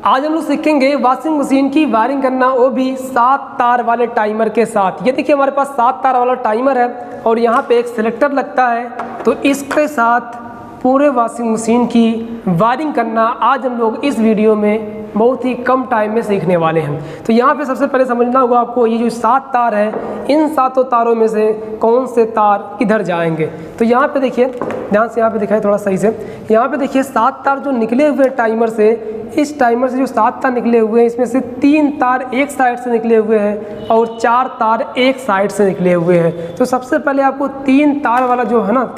आज हम लोग सीखेंगे वॉशिंग मशीन की वायरिंग करना, वो भी 7 तार वाले टाइमर के साथ। ये देखिए हमारे पास 7 तार वाला टाइमर है और यहाँ पे एक सिलेक्टर लगता है, तो इसके साथ पूरे वॉशिंग मशीन की वायरिंग करना आज हम लोग इस वीडियो में बहुत ही कम टाइम में सीखने वाले हैं। तो यहाँ पे सबसे पहले समझना होगा आपको, ये जो 7 तार है, इन 7 तारों में से कौन से तार किधर जाएंगे। तो यहाँ पे देखिए, ध्यान से यहाँ पे दिखाए थोड़ा सही से। यहाँ पे देखिए 7 तार जो निकले हुए टाइमर से, इस टाइमर से जो 7 तार निकले हुए हैं, इसमें से 3 तार एक साइड से निकले हुए हैं और 4 तार एक साइड से निकले हुए हैं। तो सबसे पहले आपको 3 तार वाला जो है ना,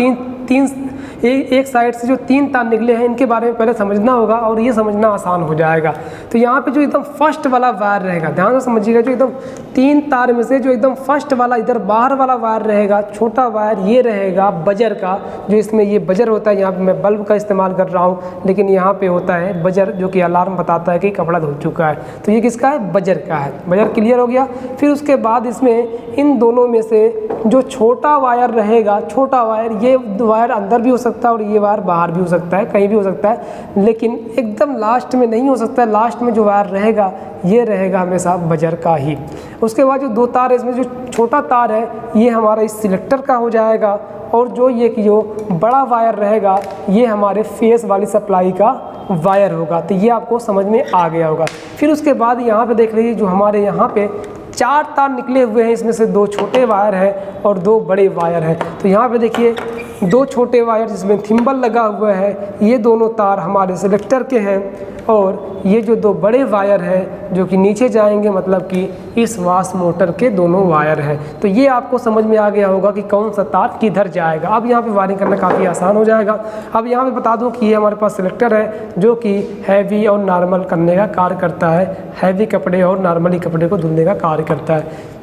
एक साइड से जो 3 तार निकले हैं, इनके बारे में पहले समझना होगा और ये समझना आसान हो जाएगा। तो यहाँ पे जो एकदम फर्स्ट वाला वायर रहेगा, ध्यान से समझिएगा, जो एकदम 3 तार में से जो एकदम फर्स्ट वाला इधर बाहर वाला वायर रहेगा, छोटा वायर, ये रहेगा बजर का। जो इसमें ये बजर होता है, यहाँ पे मैं बल्ब का इस्तेमाल कर रहा हूँ, लेकिन यहाँ पे होता है बजर, जो कि अलार्म बताता है कि कपड़ा धुल चुका है। तो ये किसका है? बजर का है। बजर क्लियर हो गया। फिर उसके बाद इसमें इन दोनों में से जो छोटा वायर रहेगा, छोटा वायर, ये वायर अंदर भी हो सकता है और ये वायर बाहर भी हो सकता है, कहीं भी हो सकता है, लेकिन एकदम लास्ट में नहीं हो सकता है। लास्ट में जो वायर रहेगा, ये रहेगा हमेशा बजर का ही। उसके बाद जो 2 तार है, इसमें जो छोटा तार है, ये हमारा इस सिलेक्टर का हो जाएगा, और जो बड़ा वायर रहेगा, ये हमारे फेस वाली सप्लाई का वायर होगा। तो ये आपको समझ में आ गया होगा। फिर उसके बाद यहाँ पे देख लीजिए, जो हमारे यहाँ पे 4 तार निकले हुए हैं, इसमें से 2 छोटे वायर हैं और 2 बड़े वायर हैं। तो यहाँ पे देखिए 2 छोटे वायर जिसमें थिम्बल लगा हुआ है, ये दोनों तार हमारे सिलेक्टर के हैं, और ये जो 2 बड़े वायर हैं जो कि नीचे जाएंगे, मतलब कि इस वाश मोटर के दोनों वायर हैं। तो ये आपको समझ में आ गया होगा कि कौन सा तार किधर जाएगा। अब यहाँ पे वायरिंग करना काफ़ी आसान हो जाएगा। अब यहाँ पे बता दूँ कि ये हमारे पास सिलेक्टर है, जो कि हैवी और नॉर्मल करने का कार्य करता है, हैवी कपड़े और नॉर्मली कपड़े को धुलने का कार्य करता है।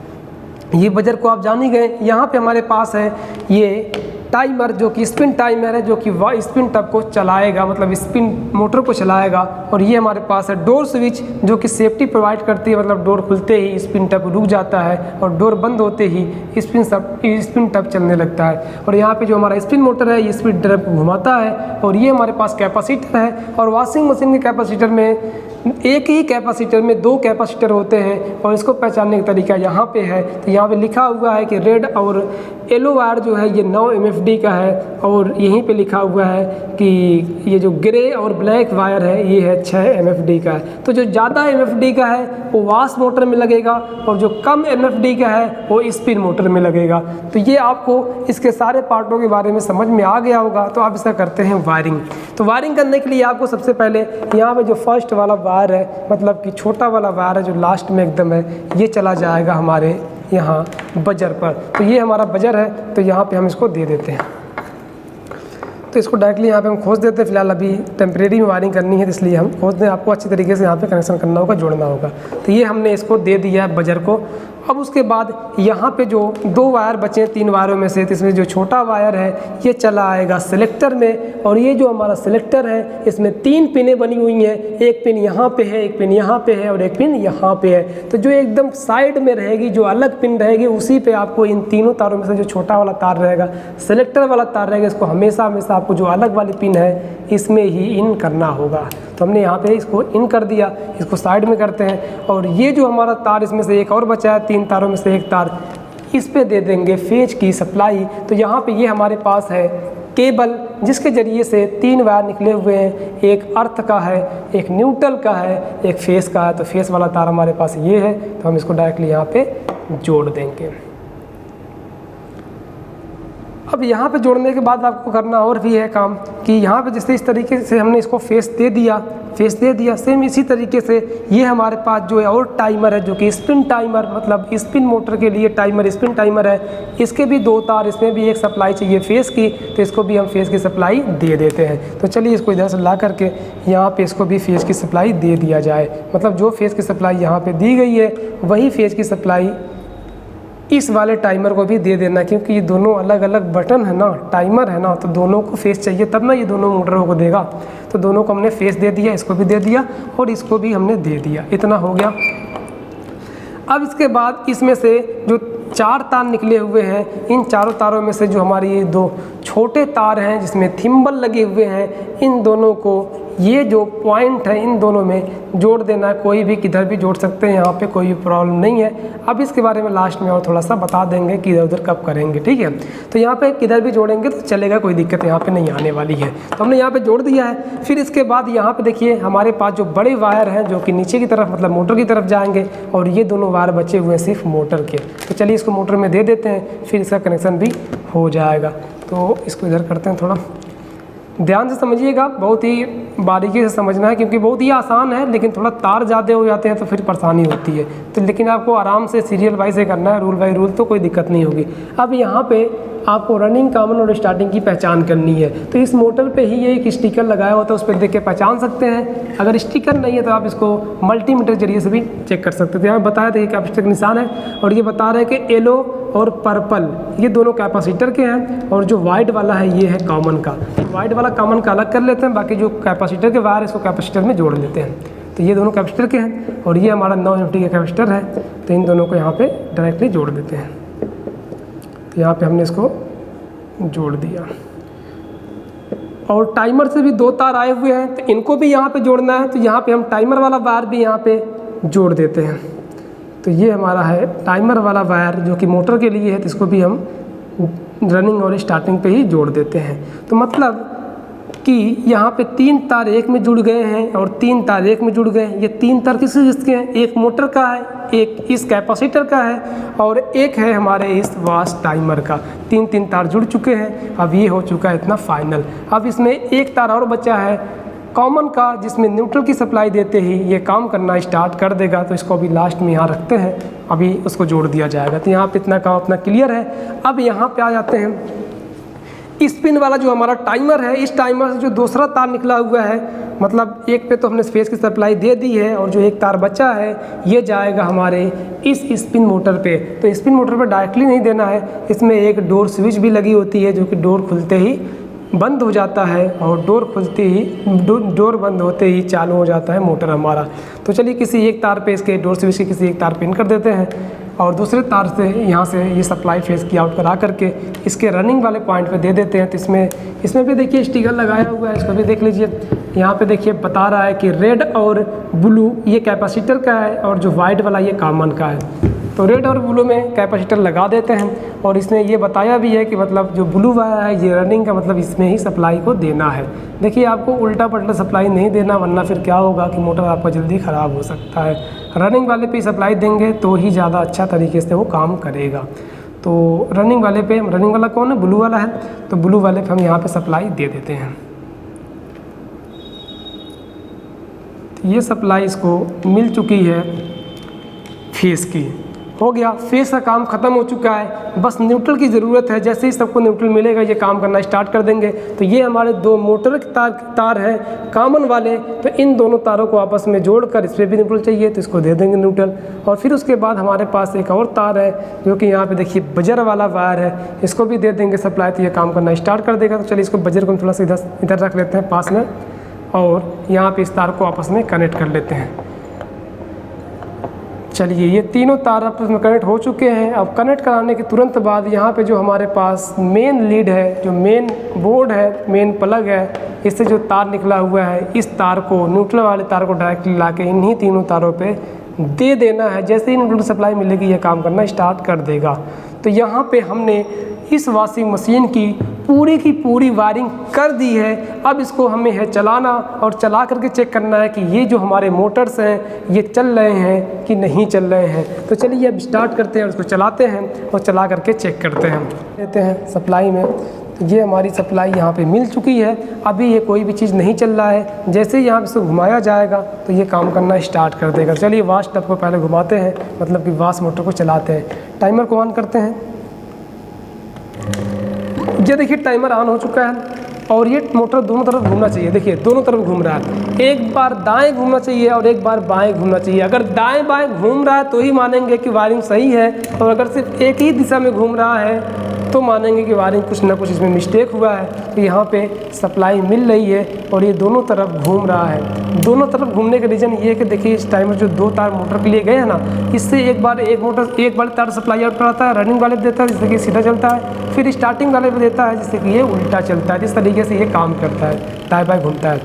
ये बजर को आप जान ही गए। यहाँ पे हमारे पास है ये टाइमर, जो कि स्पिन टाइमर है, जो कि स्पिन टब को चलाएगा, मतलब स्पिन मोटर को चलाएगा। और ये हमारे पास है डोर स्विच, जो कि सेफ्टी प्रोवाइड करती है, मतलब डोर खुलते ही स्पिन टब रुक जाता है और डोर बंद होते ही स्पिन टब चलने लगता है। और यहाँ पे जो हमारा स्पिन मोटर है, ये स्पिन टब को घुमाता है। और ये हमारे पास कैपेसिटर है, और वॉशिंग मशीन के कैपेसिटर में एक ही कैपेसिटर में 2 कैपेसिटर होते हैं, और इसको पहचानने का तरीका यहाँ पे है। तो यहाँ पे लिखा हुआ है कि रेड और येलो वायर जो है ये 9 MFD का है, और यहीं पे लिखा हुआ है कि ये जो ग्रे और ब्लैक वायर है, ये है 6 MFD का है। तो जो ज़्यादा MFD का है वो वॉश मोटर में लगेगा, और जो कम MFD का है वो स्पिन मोटर में लगेगा। तो ये आपको इसके सारे पार्टों के बारे में समझ में आ गया होगा। तो आप इसका करते हैं वायरिंग। तो वायरिंग करने के लिए आपको सबसे पहले यहाँ पे जो फर्स्ट वाला वायर है, मतलब कि छोटा वाला वायर है जो लास्ट में एकदम है, ये चला जाएगा हमारे यहाँ बजर पर। तो ये हमारा बजर है, तो यहाँ पे हम इसको दे देते हैं। तो इसको डायरेक्टली यहाँ पे हम खोज देते हैं। फिलहाल अभी टेम्परेरी में वायरिंग करनी है, तो इसलिए हम खोज दें। आपको अच्छी तरीके से यहाँ पे कनेक्शन करना होगा, जोड़ना होगा। तो ये हमने इसको दे दिया है बजर को। अब उसके बाद यहाँ पे जो 2 वायर बचे 3 वायरों में से, तो इसमें जो छोटा वायर है ये चला आएगा सिलेक्टर में। और ये जो हमारा सिलेक्टर है, इसमें 3 पिनें बनी हुई हैं, एक पिन यहाँ पे है, एक पिन यहाँ पे है और एक पिन यहाँ पे है। तो जो एकदम साइड में रहेगी, जो अलग पिन रहेगी, उसी पे आपको इन तीनों तारों में से जो छोटा वाला तार रहेगा, सिलेक्टर वाला तार रहेगा, इसको हमेशा आपको जो अलग वाली पिन है इसमें ही इन करना होगा। तो हमने यहाँ पे इसको इन कर दिया, इसको साइड में करते हैं। और ये जो हमारा तार, इसमें से एक और बचा है, 3 तारों में से एक तार, इस पे दे देंगे फेज की सप्लाई। तो यहाँ पे ये हमारे पास है केबल, जिसके ज़रिए से 3 वायर निकले हुए हैं, एक अर्थ का है, एक न्यूट्रल का है, एक फेस का है। तो फेस वाला तार हमारे पास ये है, तो हम इसको डायरेक्टली यहाँ पे जोड़ देंगे। अब यहाँ पे जोड़ने के बाद आपको करना और भी है काम, कि यहाँ पे जैसे इस तरीके से हमने इसको फेस दे दिया, सेम इसी तरीके से ये हमारे पास जो है और टाइमर है, जो कि स्पिन टाइमर, मतलब स्पिन मोटर के लिए टाइमर, स्पिन टाइमर है। इसके भी 2 तार, इसमें भी एक सप्लाई चाहिए फेस की, तो इसको भी हम फेस की सप्लाई दे देते हैं। तो चलिए इसको इधर से ला करके यहाँ पे इसको भी फेस की सप्लाई दे दिया जाए। मतलब जो फेस की सप्लाई यहाँ पे दी गई है, वही फेस की सप्लाई इस वाले टाइमर को भी दे देना, क्योंकि ये दोनों अलग अलग बटन है ना, टाइमर है ना, तो दोनों को फेस चाहिए, तब ना ये दोनों मोटरों को देगा। तो दोनों को हमने फेस दे दिया, इसको भी दे दिया और इसको भी हमने दे दिया। इतना हो गया। अब इसके बाद इसमें से जो 4 तार निकले हुए हैं, इन चारों तारों में से जो हमारी ये 2 छोटे तार हैं जिसमें थिम्बल लगे हुए हैं, इन दोनों को ये जो पॉइंट है इन दोनों में जोड़ देना है, कोई भी किधर भी जोड़ सकते हैं, यहाँ पे कोई भी प्रॉब्लम नहीं है। अब इसके बारे में लास्ट में और थोड़ा सा बता देंगे कि इधर उधर कब करेंगे, ठीक है। तो यहाँ पे किधर भी जोड़ेंगे तो चलेगा, कोई दिक्कत यहाँ पे नहीं आने वाली है। तो हमने यहाँ पे जोड़ दिया है। फिर इसके बाद यहाँ पे देखिए हमारे पास जो बड़े वायर हैं जो कि नीचे की तरफ मतलब मोटर की तरफ जाएंगे, और ये दोनों वायर बचे हुए हैं सिर्फ मोटर के। तो चलिए इसको मोटर में दे देते हैं, फिर इसका कनेक्शन भी हो जाएगा। तो इसको इधर करते हैं, थोड़ा ध्यान से समझिएगा, बहुत ही बारीकी से समझना है क्योंकि बहुत ही आसान है, लेकिन थोड़ा तार ज़्यादा हो जाते हैं तो फिर परेशानी होती है। तो लेकिन आपको आराम से सीरियल वाइज से करना है, रूल बाई रूल, तो कोई दिक्कत नहीं होगी। अब यहाँ पे आपको रनिंग, कॉमन और स्टार्टिंग की पहचान करनी है। तो इस मोटर पे ही ये एक स्टिकर लगाया होता है, उस पर देख के पहचान सकते हैं। अगर स्टिकर नहीं है तो आप इसको मल्टीमीटर जरिए से भी चेक कर सकते थे। यहाँ बताया था कि कैपेसिटर का निशान है, और ये बता रहे हैं कि येलो और पर्पल ये दोनों कैपेसिटर के हैं, और जो वाइट वाला है ये है कॉमन का। वाइट वाला कॉमन का अलग कर लेते हैं, बाकी जो कैपेसिटर के वायर इसको कैपेसिटर में जोड़ लेते हैं। तो ये दोनों कैपेसिटर के हैं, और ये हमारा 9 एम्पी का कैपेसिटर है। तो इन दोनों को यहाँ पे डायरेक्टली जोड़ देते हैं। तो यहाँ पे हमने इसको जोड़ दिया, और टाइमर से भी 2 तार आए हुए हैं, तो इनको भी यहाँ पे जोड़ना है। तो यहाँ पे हम टाइमर वाला वायर भी यहाँ पे जोड़ देते हैं। तो ये हमारा है टाइमर वाला वायर जो कि मोटर के लिए है, तो इसको भी हम रनिंग और स्टार्टिंग पे ही जोड़ देते हैं। तो मतलब कि यहाँ पे 3 तार एक में जुड़ गए हैं और 3 तार एक में जुड़ गए हैं। ये 3 तार किसके हैं? एक मोटर का है, एक इस कैपेसिटर का है, और एक है हमारे इस वाश टाइमर का। 3 तार जुड़ चुके हैं। अब ये हो चुका है इतना फाइनल। अब इसमें एक तार और बचा है कॉमन का, जिसमें न्यूट्रल की सप्लाई देते ही ये काम करना स्टार्ट कर देगा। तो इसको अभी लास्ट में यहाँ रखते हैं, अभी उसको जोड़ दिया जाएगा। तो यहाँ पे इतना काम अपना क्लियर है। अब यहाँ पे आ जाते हैं स्पिन वाला जो हमारा टाइमर है। इस टाइमर से जो दूसरा तार निकला हुआ है, मतलब एक पे तो हमने स्पेस की सप्लाई दे दी है, और जो एक तार बचा है ये जाएगा हमारे इस स्पिन मोटर पे। तो स्पिन मोटर पे डायरेक्टली नहीं देना है, इसमें एक डोर स्विच भी लगी होती है जो कि डोर खुलते ही बंद हो जाता है, और डोर खुलते ही डोर बंद होते ही चालू हो जाता है मोटर हमारा। तो चलिए किसी एक तार पे इसके डोर स्विच के किसी एक तार पे इन कर देते हैं, और दूसरे तार से यहाँ से ये सप्लाई फेस की आउट करा करके इसके रनिंग वाले पॉइंट पे दे देते हैं। तो इसमें भी देखिए स्टिकर लगाया हुआ है, इसको भी देख लीजिए। यहाँ पे देखिए बता रहा है कि रेड और ब्लू ये कैपेसिटर का है, और जो वाइट वाला ये कॉमन का है। तो रेड और ब्लू में कैपेसिटर लगा देते हैं, और इसने ये बताया भी है कि मतलब जो ब्लू वाला है ये रनिंग का, मतलब इसमें ही सप्लाई को देना है। देखिए आपको उल्टा पलटा सप्लाई नहीं देना, वरना फिर क्या होगा कि मोटर आपका जल्दी ख़राब हो सकता है। रनिंग वाले पे सप्लाई देंगे तो ही ज़्यादा अच्छा तरीके से वो काम करेगा। तो रनिंग वाले पे, रनिंग वाला कौन है? ब्लू वाला है। तो ब्लू वाले पे हम यहाँ पे सप्लाई दे देते हैं। तो ये सप्लाई इसको मिल चुकी है फेस की, हो गया। फेस का काम ख़त्म हो चुका है, बस न्यूट्रल की ज़रूरत है। जैसे ही सबको न्यूट्रल मिलेगा ये काम करना स्टार्ट कर देंगे। तो ये हमारे 2 मोटर के तार हैं कॉमन वाले। तो इन दोनों तारों को आपस में जोड़कर इस पर भी न्यूट्रल चाहिए तो इसको दे देंगे न्यूट्रल। और फिर उसके बाद हमारे पास एक और तार है जो कि यहाँ पे देखिए बजर वाला वायर है, इसको भी दे देंगे सप्लाई, तो ये काम करना स्टार्ट कर देगा। तो चलिए इसको बजर को थोड़ा सा इधर रख लेते हैं पास में, और यहाँ पर इस तार को आपस में कनेक्ट कर लेते हैं। चलिए ये तीनों तार आपस में कनेक्ट हो चुके हैं। अब कनेक्ट कराने के तुरंत बाद यहाँ पे जो हमारे पास मेन लीड है, जो मेन बोर्ड है, मेन प्लग है, इससे जो तार निकला हुआ है, इस तार को न्यूट्रल वाले तार को डायरेक्टली ला के इन्हीं तीनों तारों पे दे देना है। जैसे ही न्यूट्रल सप्लाई मिलेगी ये काम करना स्टार्ट कर देगा। तो यहाँ पे हमने इस वॉशिंग मशीन की पूरी वायरिंग कर दी है। अब इसको हमें है चलाना, और चला करके चेक करना है कि ये जो हमारे मोटर्स हैं ये चल रहे हैं कि नहीं चल रहे हैं। तो चलिए अब स्टार्ट करते हैं और इसको चलाते हैं और चला करके चेक करते हैं। लेते हैं सप्लाई में, तो ये हमारी सप्लाई यहाँ पे मिल चुकी है। अभी ये कोई भी चीज़ नहीं चल रहा है। जैसे ही यहाँ पे इसको घुमाया जाएगा तो ये काम करना स्टार्ट कर देगा। चलिए वाश टब को पहले घुमाते हैं, मतलब कि वाश मोटर को चलाते हैं। टाइमर को ऑन करते हैं। ये देखिए टाइमर ऑन हो चुका है, और ये मोटर दोनों तरफ घूमना चाहिए। देखिए दोनों तरफ घूम रहा है, एक बार दाएं घूमना चाहिए और एक बार बाएं घूमना चाहिए। अगर दाएं बाएं घूम रहा है तो ही मानेंगे कि वायरिंग सही है, और अगर सिर्फ एक ही दिशा में घूम रहा है तो मानेंगे कि वायरिंग कुछ ना कुछ इसमें मिस्टेक हुआ है। तो यहाँ पे सप्लाई मिल रही है और ये दोनों तरफ घूम रहा है। दोनों तरफ घूमने का रीज़न ये है कि देखिए इस टाइमर जो 2 तार मोटर के लिए गए हैं ना, इससे एक बार तार सप्लाई आउट कराता है, रनिंग वाले पे देता है जिससे कि सीधा चलता है, फिर स्टार्टिंग वाले पे देता है जिससे कि ये उल्टा चलता है। जिस तरीके से ये काम करता है, दाएं बाएं घूमता है।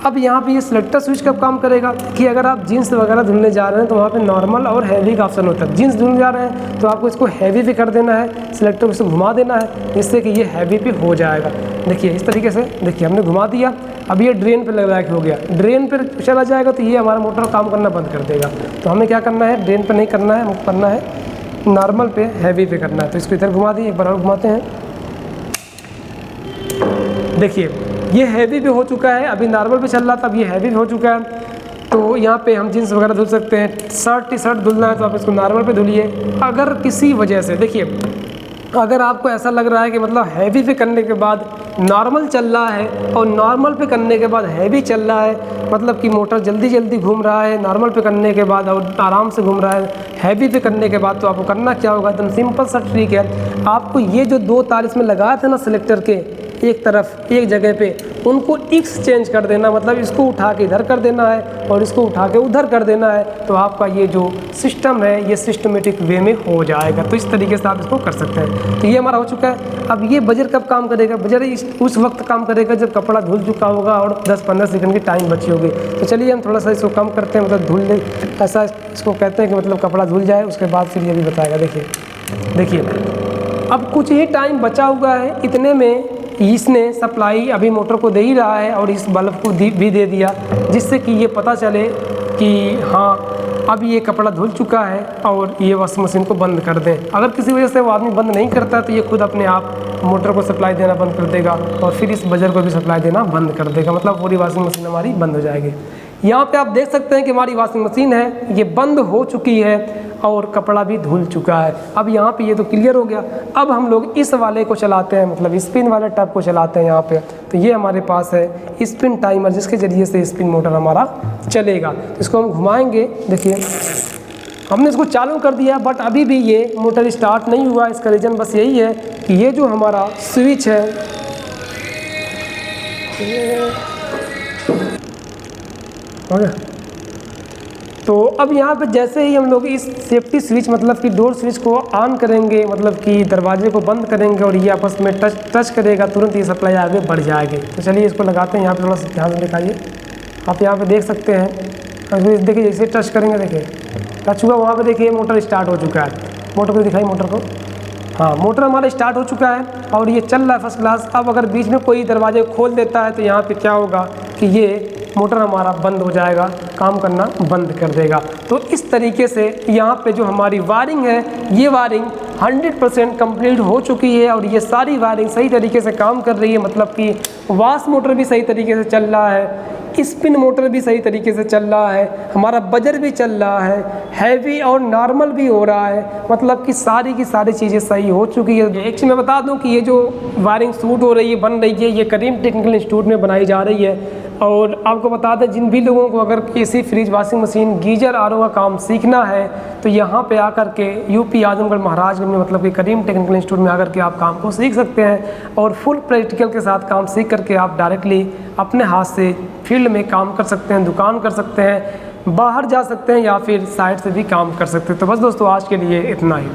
अब यहाँ पे ये सिलेक्टर स्विच कब काम करेगा कि अगर आप जीन्स वगैरह धुलने जा रहे हैं तो वहाँ पे नॉर्मल और हैवी का ऑप्शन होता है। जीन्स धुलने जा रहे हैं तो आपको इसको हैवी पे कर देना है, सिलेक्टर को इसको घुमा देना है जिससे कि ये हैवी पे हो जाएगा। देखिए इस तरीके से, देखिए हमने घुमा दिया। अब ये ड्रेन पे लग रहा है कि हो गया, ड्रेन पर चला जाएगा तो ये हमारा मोटर काम करना बंद कर देगा। तो हमें क्या करना है, ड्रेन पर नहीं करना है, हमको करना है नॉर्मल पे, हैवी पे करना है। तो इसको इधर घुमा दिए, एक बार और घुमाते हैं। देखिए ये हैवी भी हो चुका है, अभी नॉर्मल पे चल रहा था, अब ये हैवी भी हो चुका है। तो यहाँ पे हम जीन्स वगैरह धुल सकते हैं। शर्ट टी शर्ट धुलना है तो आप इसको नॉर्मल पे धुलिए। अगर किसी वजह से देखिए, अगर आपको ऐसा लग रहा है कि मतलब हैवी पे करने के बाद नॉर्मल चल रहा है और नॉर्मल पे करने के बाद हैवी चल रहा है, मतलब कि मोटर जल्दी जल्दी घूम रहा है नॉर्मल पे करने के बाद और आराम से घूम रहा है हैवी पे करने के बाद, तो आपको करना क्या होगा, एकदम सिंपल सा ट्रिक है। आपको ये जो 2 तार इसमें लगाए थे ना सिलेक्टर के एक तरफ एक जगह पे, उनको एक्सचेंज कर देना, मतलब इसको उठा के इधर कर देना है और इसको उठा के उधर कर देना है। तो आपका ये जो सिस्टम है ये सिस्टमेटिक वे में हो जाएगा। तो इस तरीके से आप इसको कर सकते हैं। तो ये हमारा हो चुका है। अब ये बजर कब काम करेगा, बजर उस वक्त काम करेगा जब कपड़ा धुल चुका होगा और 10-15 सेकंड की टाइम बची होगी। तो चलिए हम थोड़ा सा इसको कम करते हैं, मतलब धुल ले, ऐसा इसको कहते हैं कि मतलब कपड़ा धुल जाए, उसके बाद फिर ये भी बताएगा। देखिए अब कुछ ही टाइम बचा हुआ है, इतने में इसने सप्लाई अभी मोटर को दे ही रहा है और इस बल्ब को भी दे दिया, जिससे कि ये पता चले कि हाँ अब ये कपड़ा धुल चुका है और ये वॉशिंग मशीन को बंद कर दें। अगर किसी वजह से वो आदमी बंद नहीं करता तो ये खुद अपने आप मोटर को सप्लाई देना बंद कर देगा और फिर इस बजर को भी सप्लाई देना बंद कर देगा, मतलब पूरी वॉशिंग मशीन हमारी बंद हो जाएगी। यहाँ पे आप देख सकते हैं कि हमारी वॉशिंग मशीन है ये बंद हो चुकी है और कपड़ा भी धुल चुका है। अब यहाँ पे ये तो क्लियर हो गया। अब हम लोग इस वाले को चलाते हैं, मतलब स्पिन वाले टैप को चलाते हैं यहाँ पे। तो ये हमारे पास है स्पिन टाइमर, जिसके ज़रिए से स्पिन मोटर हमारा चलेगा। तो इसको हम घुमाएंगे। देखिए हमने इसको चालू कर दिया बट अभी भी ये मोटर स्टार्ट नहीं हुआ। इसका रीज़न बस यही है कि ये जो हमारा स्विच है हो गया। तो अब यहाँ पे जैसे ही हम लोग इस सेफ्टी स्विच मतलब कि डोर स्विच को ऑन करेंगे, मतलब कि दरवाजे को बंद करेंगे और ये आपस में टच करेगा, तुरंत ये सप्लाई आगे बढ़ जाएगी। तो चलिए इसको लगाते हैं। यहाँ पे थोड़ा सा ध्यान से दिखाइए, आप यहाँ पे देख सकते हैं। देखिए जैसे टच करेंगे, देखिए टच हुआ, वहाँ पे देखिए मोटर स्टार्ट हो चुका है। मोटर को दिखाइए, मोटर को, हाँ मोटर हमारा स्टार्ट हो चुका है और ये चल रहा है फर्स्ट क्लास। अब अगर बीच में कोई दरवाजे खोल देता है तो यहाँ पे क्या होगा कि ये मोटर हमारा बंद हो जाएगा, काम करना बंद कर देगा। तो इस तरीके से यहाँ पे जो हमारी वायरिंग है ये वायरिंग 100% कंप्लीट हो चुकी है और ये सारी वायरिंग सही तरीके से काम कर रही है, मतलब कि वॉश मोटर भी सही तरीके से चल रहा है, स्पिन मोटर भी सही तरीके से चल रहा है, हमारा बजर भी चल रहा है, हैवी और नॉर्मल भी हो रहा है, मतलब कि सारी की सारी चीज़ें सही हो चुकी है। एक चीज़ मैं बता दूं कि ये जो वायरिंग शूट हो रही है, बन रही है, ये करीम टेक्निकल इंस्टीट्यूट में बनाई जा रही है। और आपको बता दें जिन भी लोगों को अगर AC, fridge, washing machine, geyser, RO का काम सीखना है तो यहाँ पे आकर के यूपी आजमगढ़ महाराजगंज में मतलब कि करीम टेक्निकल इंस्टीट्यूट में आकर के आप काम को सीख सकते हैं और फुल प्रैक्टिकल के साथ काम सीख करके आप डायरेक्टली अपने हाथ से फील्ड में काम कर सकते हैं, दुकान कर सकते हैं, बाहर जा सकते हैं या फिर साइड से भी काम कर सकते हैं। तो बस दोस्तों आज के लिए इतना ही।